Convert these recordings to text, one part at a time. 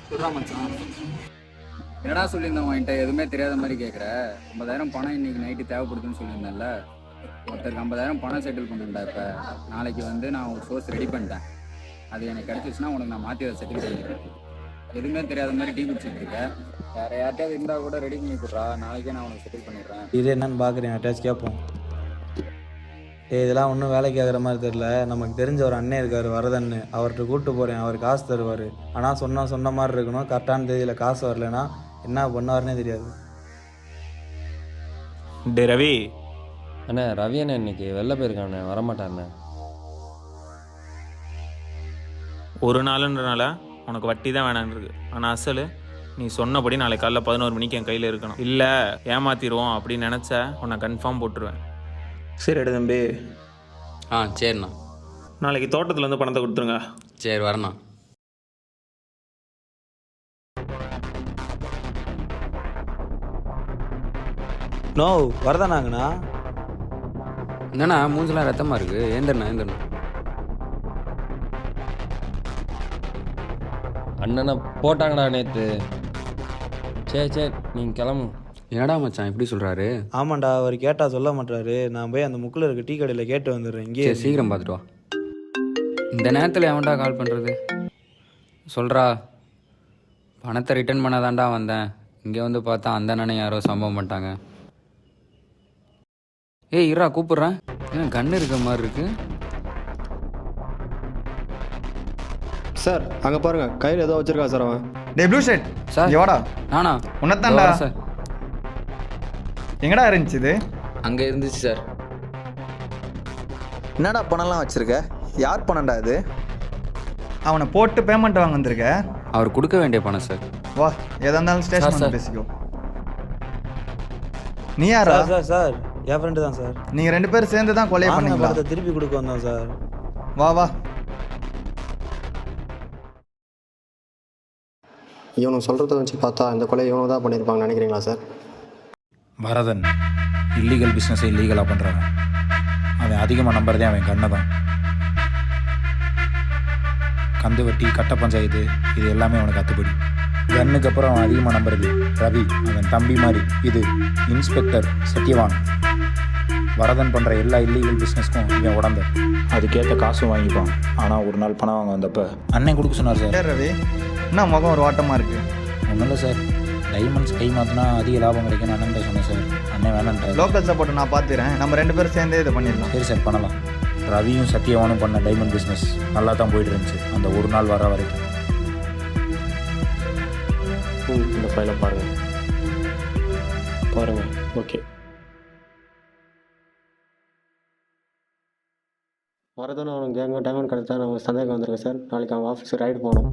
சொல்றா மச்சான். என்னடா சொல்லியிருந்தேன் உன்கிட்ட எதுவுமே தெரியாத மாதிரி கேட்குற. 50,000 பணம் இன்னைக்கு நைட்டு தேவைப்படுதுன்னு சொல்லியிருந்தேன்ல. ஒருத்தருக்கு 50,000 பணம் செட்டில் பண்ணுண்டா. இப்போ நாளைக்கு வந்து நான் ஒரு சோர்ஸ் ரெடி பண்ணிட்டேன். அது எனக்கு கிடச்சிச்சுன்னா உனக்கு நான் மாற்றி அதை செட்டில் பண்ணிடுறேன். எதுவுமே தெரியாத மாதிரி டீ குடிச்சிட்டு இருக்கேன். வேறு யார்ட்டையாவது இருந்தால் கூட ரெடி பண்ணி கொடுறா. நாளைக்கே நான் உனக்கு செட்டில் பண்ணிடுறேன். இது என்னன்னு பார்க்குறேன், அட்டாச் கேட்போம். இதெல்லாம் ஒன்றும் வேலைக்கு ஆகிற மாதிரி தெரில. நமக்கு தெரிஞ்ச ஒரு அண்ணன் இருக்கார் வரதன்னு, அவர்கிட்ட கூப்பிட்டு போகிறேன். அவர் காசு தருவார். ஆனால் சொன்ன மாதிரி இருக்கணும். கரெக்டான தேதியில் காசு வரலைன்னா என்ன பண்ணுவார்னே தெரியாது. டே ரவி. அண்ணே ரவி அண்ணே இன்னைக்கு வெளில போயிருக்காண்ணே, வரமாட்டாண்ணே. ஒரு நாளுன்றனால உனக்கு வட்டி தான் வேணான்னு இருக்கு. ஆனால் அசல் நீ சொன்னபடி நாளைக்கு காலைல 11 மணிக்கு என் கையில் இருக்கணும். இல்லை ஏமாத்திடுவோம் அப்படின்னு நினச்ச உன்னை கன்ஃபார்ம் போட்டுருவேன். சரி எடு தம்பி. சரிண்ணா. நாளைக்கு தோட்டத்தில் வந்து பணத்தை கொடுத்துருங்க. சரி வரண்ணா. நோ வரதானாங்கண்ணா. என்னண்ணா மூஞ்செல்லாம் ரத்தமாக இருக்குது. ஏந்திரண்ணா. அண்ணனை போட்டாங்கடா நேற்று. சரி நீங்கள் கிளம்பு. என்னடா மச்சான் இப்படி சொல்கிறாரு? ஆமாண்டா, அவர் கேட்டால் சொல்ல மாட்டாரு. நான் போய் அந்த முக்கில் இருக்க டீ கடையில் கேட்டு வந்துடுறேன். இங்கே சீக்கிரம் பார்த்துட்டு வா. இந்த நேரத்தில் எவன்டா கால் பண்ணுறது? சொல்கிறா. பணத்தை ரிட்டர்ன் பண்ணாதான்டா வந்தேன். இங்கே வந்து பார்த்தா அந்த அண்ணனை யாரோ சம்பவம் பண்ணிட்டாங்க. ஏய் இருடா கூப்பிட்றேன். ஏன்னா கன்று இருக்க மாதிரி இருக்கு. சார் அங்கே பாருங்க, கையில் ஏதோ வச்சிருக்கா சார் அவன். டே ப்ளூ ஷர்ட் சார் எவாடா? நானா? உன்னத்தான்டா சார். எங்கடா இருந்துச்சு இது? அங்கே இருந்துச்சு சார். என்னடா பணம்லாம் வச்சிருக்க? யார் பணம்டா இது? அவனை போட்டு பேமெண்ட் வாங்க வந்திருக்க. அவர் கொடுக்க வேண்டிய பணம் சார். வா, எதா இருந்தாலும் ஸ்டேஷன் சார். பேசிக்கோ. நீ யாரா? சார் என் ஃப்ரெண்டு தான் சார். நீங்க 2 பேரும் சேர்ந்து தான் கொலையை வாங்கின பண்ணீங்களா? பணத்தை திருப்பி கொடுக்க வந்தோம் சார். வா இவனுக்கு சொல்கிறத வச்சு பார்த்தா இந்த கொலையை இவனு தான் பண்ணியிருப்பாங்கன்னு நினைக்கிறீங்களா சார்? வரதன் இல்லீகல் பிஸ்னஸை இல்லீகலாக பண்ணுறவன். அவன் அதிகமாக நம்புறதே அவன் கண்ணை தான். கந்து வட்டி, கட்ட பஞ்சாயத்து, இது எல்லாமே அவனுக்கு அத்துப்படி. கண்ணுக்கு அப்புறம் அவன் அதிகமாக நம்புறது ரவி, அவன் தம்பி மாதிரி. இது இன்ஸ்பெக்டர் சத்யவான். வரதன் பண்ணுற எல்லா இல்லீகல் பிஸ்னஸ்க்கும் இவன் உடந்த. அதுக்கேற்ற காசும் வாங்கிப்பான். ஆனால் ஒரு நாள் பணம் வாங்க வந்தப்போ அண்ணன் கொடுக்க சொன்னார் சார். சரி ரவி, என்ன முகம் ஒரு வாட்டமாக இருக்கு? ஒன்றும் இல்லை சார், டைமண்ட்ஸ் கை மாற்றினா அதிக லாபம் கிடைக்கும் அண்ணன் சொன்னேன் சார். அண்ணன் வேணான்றார். லோக்கல் சப்போர்ட் நான் பார்த்துக்கிறேன். நம்ம 2 பேரும் சேர்ந்தே இதை பண்ணிடலாம். சரி சார் பண்ணலாம். ரவியும் சத்யவானும் பண்ண டைமண்ட் பிஸ்னஸ் நல்லா தான் போயிட்டு இருந்துச்சு அந்த ஒரு நாள் வர வரைக்கும். இந்த ஃபைலை பாருங்கள். ஓகே. வரதானே அவனுக்கு கேங்க டைமண்ட் கிடைச்சா நம்ம சந்தேகம் வந்திருக்கு சார். நாளைக்கு அவன் ஆஃபீஸுக்கு ரைடு போகணும்.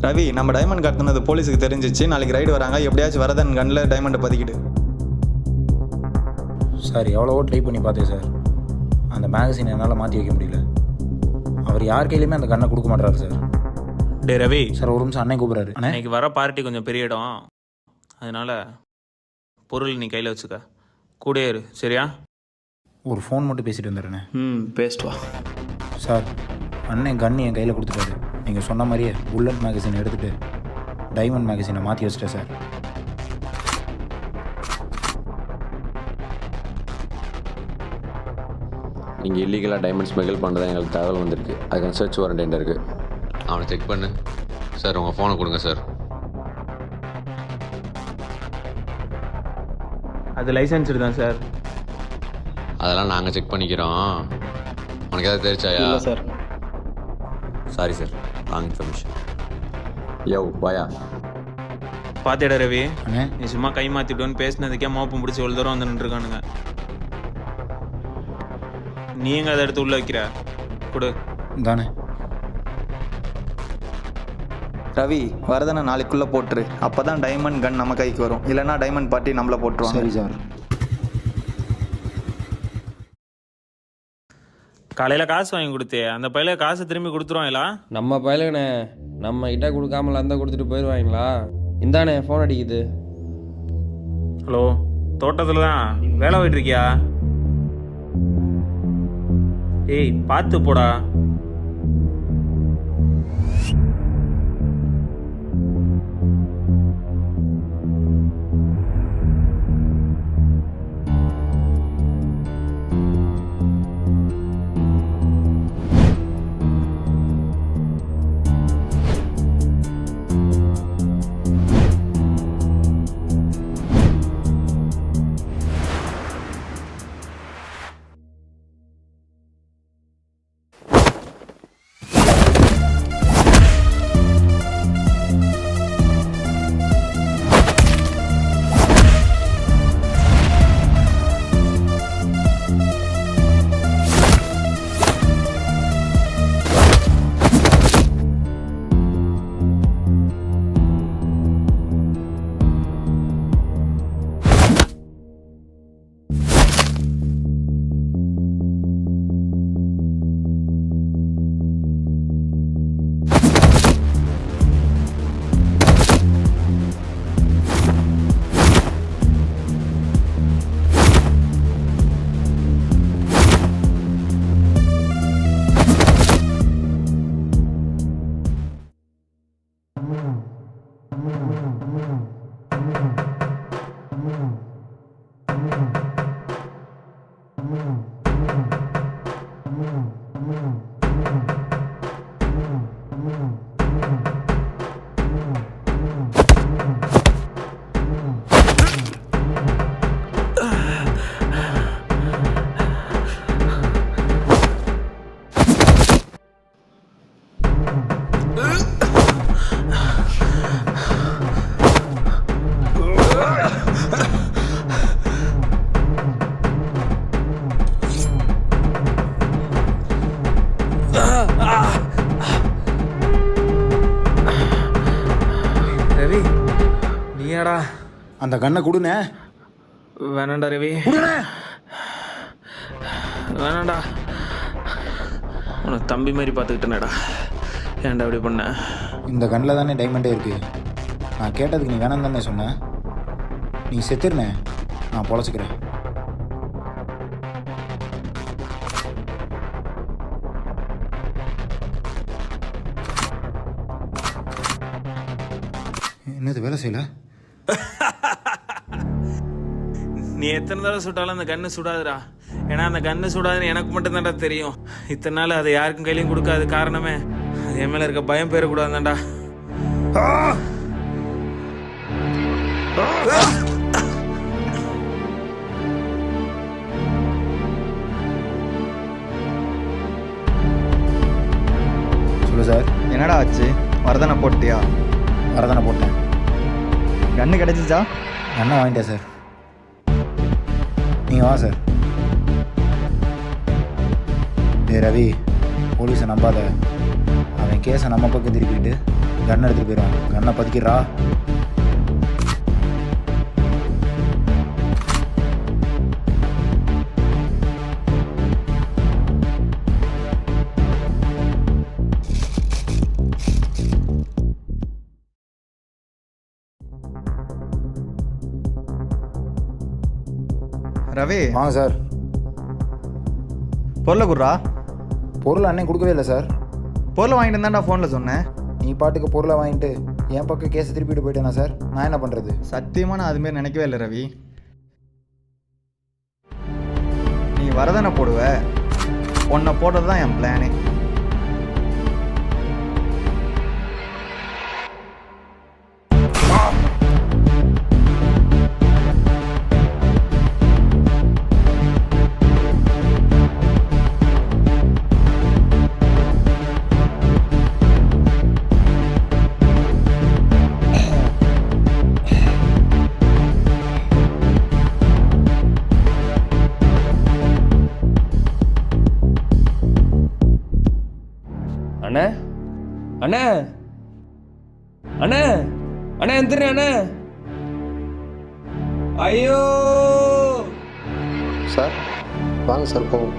ரவி, நம்ம டைமண்ட் கடத்தினது போலீஸுக்கு தெரிஞ்சிச்சு. நாளைக்கு ரைடு வராங்க. எப்படியாச்சும் வரதன் கண்ணில் டைமண்டை பற்றிக்கிட்டு. சார் எவ்வளவோ ட்ரை பண்ணி பார்த்தேன் சார். அந்த மேகசின் என்னால் மாற்றி வைக்க முடியல. அவர் யார் கையிலையுமே அந்த கண்ணை கொடுக்க மாட்டாரு சார். டே ரவி. சார் ஒரு நிமிஷம், அண்ணன் கூப்பிட்றாரு. இன்னைக்கு வர பார்ட்டி கொஞ்சம் பெரிய இடம், அதனால் பொருள் நீ கையில் வச்சுக்க, கூடயே இரு சரியா? ஒரு ஃபோன் மட்டும் பேசிட்டு வந்துடுறேண்ணே. பேசிட்டு வா. சார் அண்ணன் கன்று என் கையில் கொடுத்துட்டாரு. நீங்கள் சொன்ன மாதிரியே புல்லட் மேகசினை எடுத்துகிட்டு டைமண்ட் மேகசினை மாற்றி வச்சிட்டேன் சார். நீங்கள் இல்லீகலாக டைமண்ட் ஸ்மெகிள் பண்ணுறதா எங்களுக்கு தகவல் வந்திருக்கு. அதுக்கான சர்ச் வாரண்ட் இருக்குது. அவனை செக் பண்ணு சார். உங்கள் ஃபோனை கொடுங்க சார். அது லைசன்ஸ்டு தான் சார். அதெல்லாம் நாங்கள் செக் பண்ணிக்கிறோம். உனக்கு ஏதாவது தெரிச்சாயா? இல்லை sir. Sorry sir, wrong information. யோ வாயா. பார்த்தியடா ரவி, அண்ணே நீ சும்மா கை மாற்றிட்டோன்னு பேசினதுக்கே மோப்பம் பிடிச்சி ஒரு தூரம் வந்து நின்றுருக்கானுங்க. நீ எங்கே அதை எடுத்து உள்ளே வைக்கிற? கொடு. தானே ரவி, வரதனை நாளைக்குள்ளே போட்டுரு. அப்போ தான் டைமண்ட் கன் நம்ம கைக்கு வரும். இல்லைனா டைமண்ட் பார்ட்டி நம்மளை போட்டுருவாங்க. சரி சார். காலையில் காசு வாங்கி கொடுத்தே, அந்த பையில காசு திரும்பி கொடுத்துருவாங்களா? நம்ம பயலுங்கண்ணே, நம்ம கிட்ட கொடுக்காமல அந்த கொடுத்துட்டு போயிடுவாங்களா? இந்தாண்ணே ஃபோன் அடிக்குது. ஹலோ, தோட்டத்தில் தான் வேலை போயிட்டு இருக்கியா? ஏய் பார்த்து போடா. என்னடா? அந்த கண்ணை கொடுண்ணே. வேணாண்டா ரவி, வேணாண்டா. உனக்கு தம்பி மாதிரி பார்த்துக்கிட்டேனடா, ஏன்டா அப்படி பண்ண? இந்த கண்ணில் தானே டைமண்டே இருக்குது. நான் கேட்டதுக்கு நீ வேணாம் தானே சொன்னேன். நீ செத்துருண்ணே, நான் பொழைச்சிக்கிறேன். என்னது வேலை செய்யல? நீ எத்தனை தடவை சுட்டாலும் அந்த கண்ணு சுடாதுடா. ஏன்னா அந்த கண்ணு சுடாதுன்னு எனக்கு மட்டும்தான்டா தெரியும். இத்தனை நாள் அதை யாருக்கும் கையிலையும் கொடுக்காது காரணமே அது என் மேலே இருக்க பயம் பேரக்கூடாதுதான்டா. சொல்லு சார். என்னடா ஆச்சு? வரதனை போட்டியா? வரதானே போட்டேன். கன்று கிடச்சிச்சா? கண்ணை வாங்கிட்டேன் சார். நீங்கள் வா சார். ரவி, போலீஸை நம்பாத. அவன் கேஸை நம்ம பக்கம் திருப்பிட்டு கண்ணை எடுத்துகிட்டு போயிடுவான். கண்ணை பதுக்கிடுறா. ரவி, வாங்க சார். பொருளை குடுறா. பொருள் அண்ணன் கொடுக்கவே இல்லை சார். பொருளை வாங்கிட்டு இருந்தாண்டா ஃபோனில் சொன்னேன். நீ பாட்டுக்கு பொருளை வாங்கிட்டு என் பக்கம் கேஸை திருப்பிட்டு போயிட்டேனா சார்? நான் என்ன பண்ணுறது? சத்தியமாக நான் அதுமாரி நினைக்கவே இல்லை ரவி. நீ வரதனை போடுவ, உன்னை போடுறது தான் என் பிளானே. அண்ணே அண்ணே அண்ணே அண்ணே எந்திரே அண்ணே. ஐயோ சார் வாங்க சார் போவோம்.